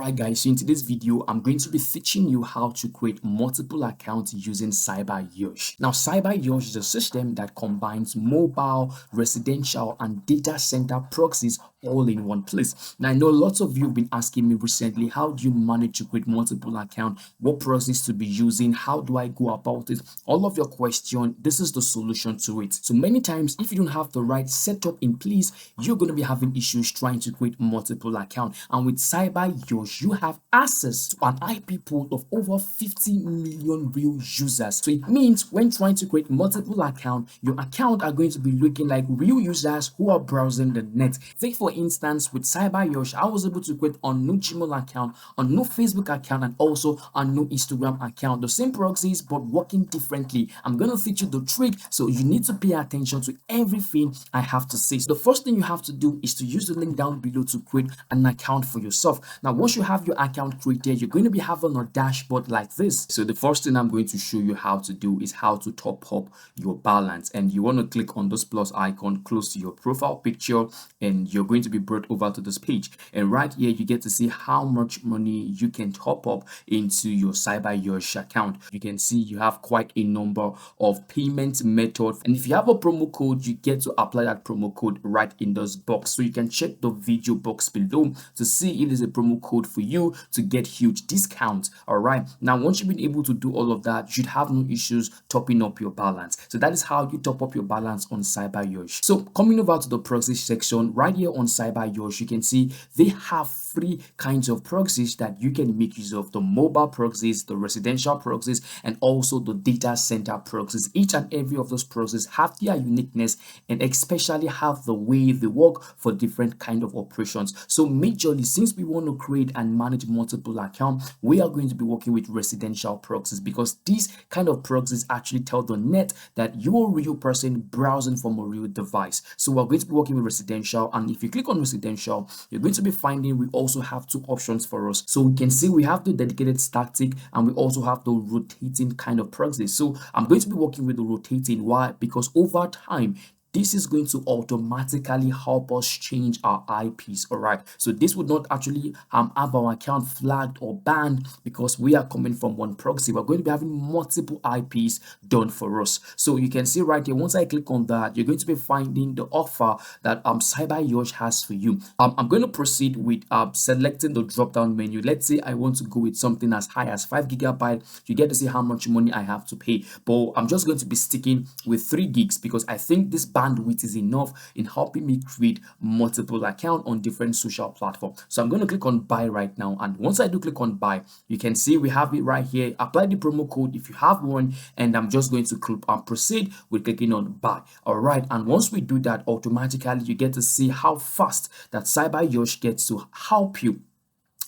Alright guys, so in today's video, I'm going to be teaching you how to create multiple accounts using CyberYozh. Now, CyberYozh is a system that combines mobile, residential, and data center proxies all in one place. Now, I know lots of you have been asking me recently, how do you manage to create multiple accounts? What proxies to be using? How do I go about it? All of your questions, this is the solution to it. So many times, if you don't have the right setup in place, you're going to be having issues trying to create multiple accounts. And with CyberYozh, you have access to an IP pool of over 50 million real users. So it means when trying to create multiple accounts, your account are going to be looking like real users who are browsing the net. Take for instance, with CyberYozh, I was able to create a new Gmail account, a new Facebook account, and also a new Instagram account. The same proxies, but working differently. I'm going to teach you the trick, so you need to pay attention to everything I have to say. So the first thing you have to do is to use the link down below to create an account for yourself. Now, once you have your account created, you're going to be having a dashboard like this. So the first thing I'm going to show you how to do is how to top up your balance. And you want to click on this plus icon close to your profile picture, and you're going to be brought over to this page. And right here, you get to see how much money you can top up into your CyberYozh account. You can see you have quite a number of payment methods. And if you have a promo code, you get to apply that promo code right in this box. So you can check the video box below to see if there's a promo code for you to get huge discounts. All right. Now, once you've been able to do all of that, you should have no issues topping up your balance. So that is how you top up your balance on CyberYozh. So coming over to the proxy section right here on CyberYozh, you can see they have three kinds of proxies that you can make use of: the mobile proxies, the residential proxies, and also the data center proxies. Each and every of those proxies have their uniqueness and especially have the way they work for different kind of operations. So majorly, since we want to create and manage multiple accounts, we are going to be working with residential proxies, because these kind of proxies actually tell the net that you're a real person browsing from a real device. So we're going to be working with residential, and if you click on residential, you're going to be finding we also have two options for us. So we can see we have the dedicated static, and we also have the rotating kind of proxies. So I'm going to be working with the rotating. Why? Because over time, this is going to automatically help us change our IPs. All right, so this would not actually have our account flagged or banned because we are coming from one proxy. We're going to be having multiple IPs done for us. So you can see right here, once I click on that, you're going to be finding the offer that CyberYozh has for you. I'm going to proceed with selecting the drop down menu. Let's say I want to go with something as high as 5 gigabytes. You get to see how much money I have to pay, but I'm just going to be sticking with 3 gigs because I think this bandwidth is enough in helping me create multiple accounts on different social platforms. So I'm going to click on buy right now, and once I do click on buy, you can see we have it right here. Apply the promo code if you have one, and I'm just going to proceed with clicking on buy. All right, and once we do that, automatically you get to see how fast that CyberYozh gets to help you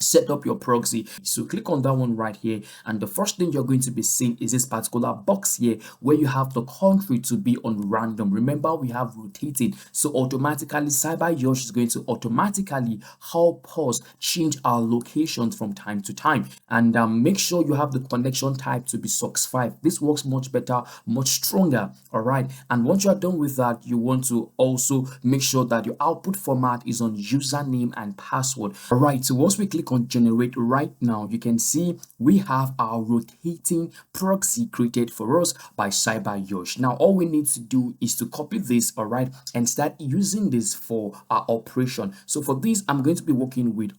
set up your proxy. So click on that one right here, and the first thing you're going to be seeing is this particular box here where you have the country to be on random. Remember, we have rotating, so automatically CyberYozh is going to automatically help us change our locations from time to time. And make sure you have the connection type to be SOX5. This works much better, much stronger. All right, and once you are done with that, you want to also make sure that your output format is on username and password. All right, so once we click on generate right now, you can see we have our rotating proxy created for us by CyberYozh. Now all we need to do is to copy this, all right, and start using this for our operation. So for this, I'm going to be working with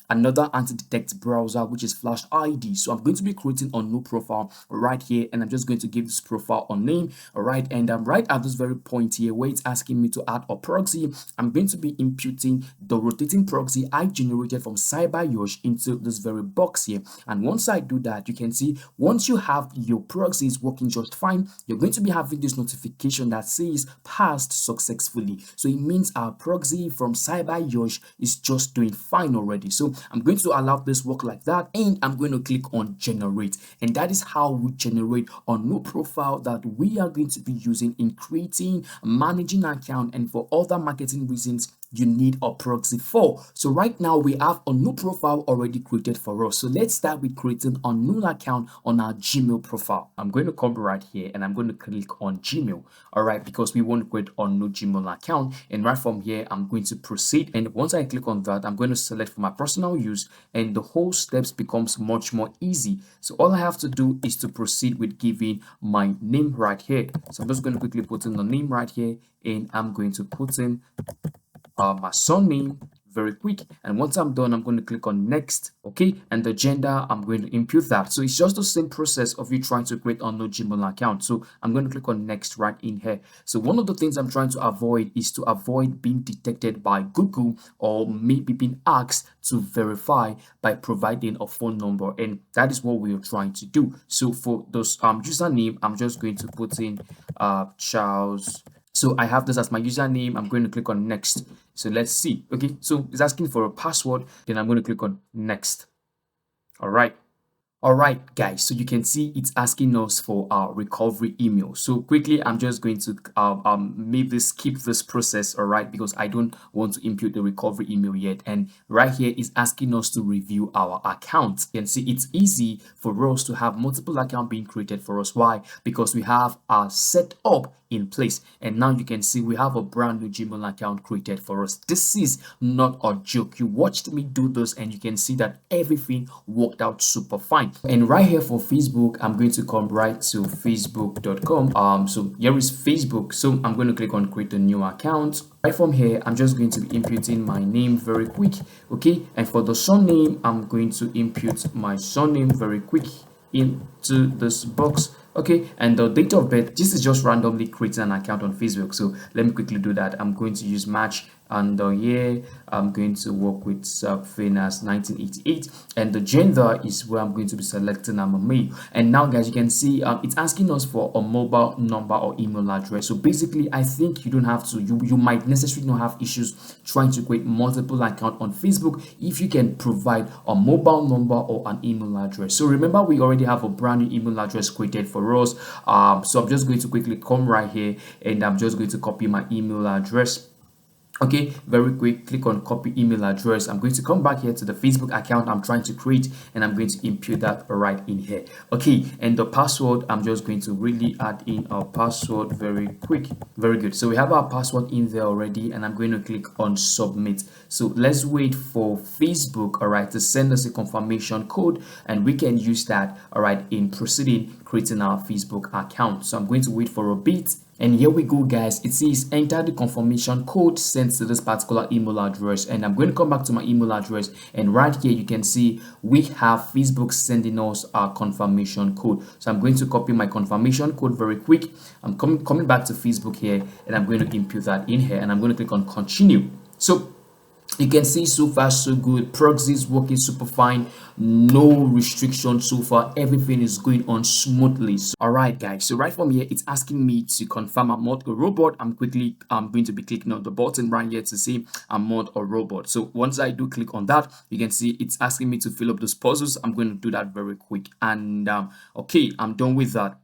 another anti-detect browser, which is Flash ID. So I'm going to be creating a new profile right here, and I'm just going to give this profile a name. All right, and I'm right at this very point here where it's asking me to add a proxy. I'm going to be imputing the rotating proxy I generated from CyberYozh into this very box here. And once I do that, you can see once you have your proxies working just fine, you're going to be having this notification that says passed successfully. So it means our proxy from CyberYozh is just doing fine already. So I'm going to allow this work like that, and I'm going to click on generate, and that is how we generate a new profile that we are going to be using in creating, managing account, and for other marketing reasons you need a proxy for. So right now we have a new profile already created for us. So let's start with creating a new account on our Gmail profile. I'm going to come right here and I'm going to click on Gmail. All right, because we want to create a new Gmail account. And right from here, I'm going to proceed. And once I click on that, I'm going to select for my personal use, and the whole steps becomes much more easy. So all I have to do is to proceed with giving my name right here. So I'm just going to quickly put in the name right here, and I'm going to put in my surname very quick. And once I'm done, I'm going to click on next. Okay, and the gender, I'm going to input that. So it's just the same process of you trying to create a new Gmail account. So I'm going to click on next right in here. So one of the things I'm trying to avoid is to avoid being detected by Google, or maybe being asked to verify by providing a phone number, and that is what we are trying to do. So for those username, I'm just going to put in Charles. So I have this as my username. I'm going to click on next. So let's see. Okay, so it's asking for a password. Then I'm going to click on next. All right. All right, guys, so you can see it's asking us for our recovery email. So quickly, I'm just going to maybe skip this process, all right, because I don't want to input the recovery email yet. And right here is asking us to review our account. You can see it's easy for us to have multiple accounts being created for us. Why? Because we have our setup in place, and now you can see we have a brand new Gmail account created for us. This is not a joke. You watched me do this and you can see that everything worked out super fine. And right here for Facebook, I'm going to come right to facebook.com. So here is Facebook. So I'm going to click on create a new account. Right from here, I'm just going to be inputting my name very quick. Okay, and for the surname, I'm going to input my surname very quick into this box. Okay, and the date of birth, this is just randomly creating an account on Facebook. So let me quickly do that. I'm going to use March, and the year I'm going to work with something as 1988, and the gender is where I'm going to be selecting. I'm a male. And now guys, you can see it's asking us for a mobile number or email address. So basically, I think you don't have to, you might necessarily not have issues trying to create multiple accounts on Facebook if you can provide a mobile number or an email address. So remember, we already have a brand new email address created for us. So I'm just going to quickly come right here, and I'm just going to copy my email address. Okay, very quick, click on copy email address. I'm going to come back here to the Facebook account I'm trying to create, and I'm going to input that right in here. Okay, and the password, I'm just going to really add in our password very quick. Very good. So we have our password in there already, and I'm going to click on submit. So let's wait for Facebook, all right, to send us a confirmation code, and we can use that, all right, in proceeding creating our Facebook account. So I'm going to wait for a bit. And here we go, guys. It says enter the confirmation code sent to this particular email address, and I'm going to come back to my email address, and right here you can see we have Facebook sending us our confirmation code. So I'm going to copy my confirmation code very quick. I'm coming back to Facebook here, and I'm going to input that in here, and I'm going to click on continue. So you can see so far so good. Proxies working super fine, no restrictions so far. Everything is going on smoothly. So, all right, guys. So right from here, it's asking me to confirm I'm not a robot. I'm going to be clicking on the button right here to say I'm not a robot. So once I do click on that, you can see it's asking me to fill up those puzzles. I'm going to do that very quick. And okay, I'm done with that.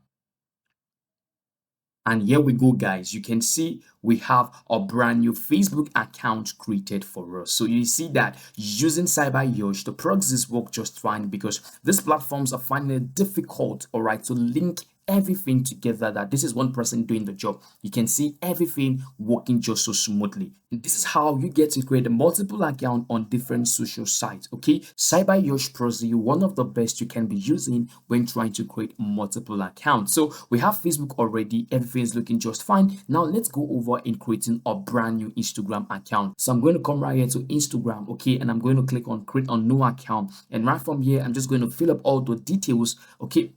And here we go, guys. You can see we have a brand new Facebook account created for us. So you see that using CyberYozh, the proxies work just fine, because these platforms are finding it difficult, all right, to link everything together, that this is one person doing the job. You can see everything working just so smoothly. And this is how you get to create a multiple account on different social sites. Okay, CyberYozh Proxy, one of the best you can be using when trying to create multiple accounts. So we have Facebook already, everything is looking just fine. Now let's go over in creating a brand new Instagram account. So I'm going to come right here to Instagram, okay, and I'm going to click on create a new account, and right from here I'm just going to fill up all the details, okay,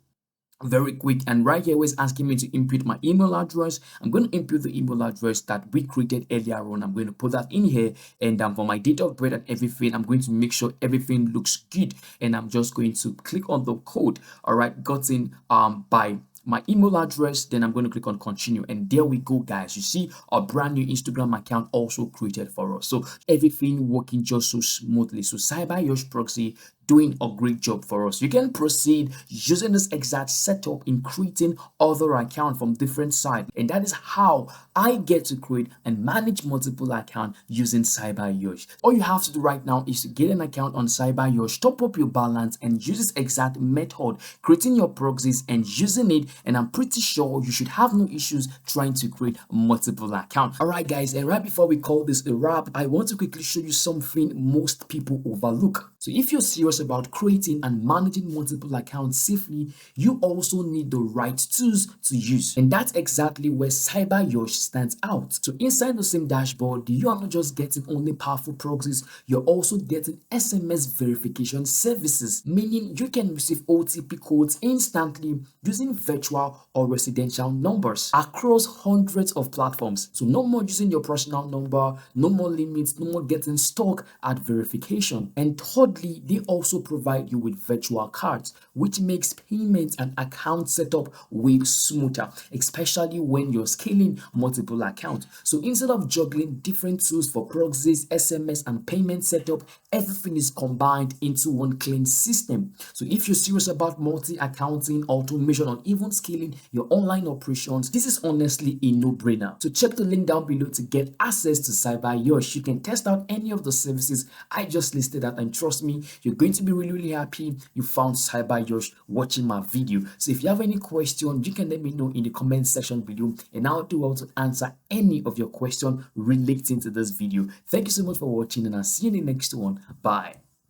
very quick. And right here it's asking me to input my email address. I'm going to input the email address that we created earlier on. I'm going to put that in here, and for my date of birth and everything, I'm going to make sure everything looks good, and I'm just going to click on the code, all right, gotten by my email address, then I'm going to click on continue, and there we go, guys. You see a brand new Instagram account also created for us. So everything working just so smoothly. So CyberYozh Proxy doing a great job for us. You can proceed using this exact setup in creating other accounts from different sites, and that is how I get to create and manage multiple accounts using CyberYozh. All you have to do right now is to get an account on CyberYozh, top up your balance, and use this exact method, creating your proxies and using it, and I'm pretty sure you should have no issues trying to create multiple accounts. All right, guys, and right before we call this a wrap, I want to quickly show you something most people overlook. So if you're serious about creating and managing multiple accounts safely, you also need the right tools to use, and that's exactly where CyberYozh stands out. So inside the same dashboard, you are not just getting only powerful proxies, you're also getting SMS verification services, meaning you can receive OTP codes instantly using virtual or residential numbers across hundreds of platforms. So no more using your personal number, no more limits, no more getting stuck at verification. And thirdly, they also provide you with virtual cards, which makes payments and account setup way smoother, especially when you're scaling multiple accounts. So instead of juggling different tools for proxies, SMS, and payment setup, everything is combined into one clean system. So if you're serious about multi-accounting, automation, or even scaling your online operations, this is honestly a no-brainer. So check the link down below to get access to CyberYozh. You can test out any of the services I just listed out, and trust me, you're going to be really happy you found CyberYozh watching my video. So if you have any question, you can let me know in the comment section below, and I'll do well to answer any of your questions relating to this video. Thank you so much for watching, and I'll see you in the next one. Bye.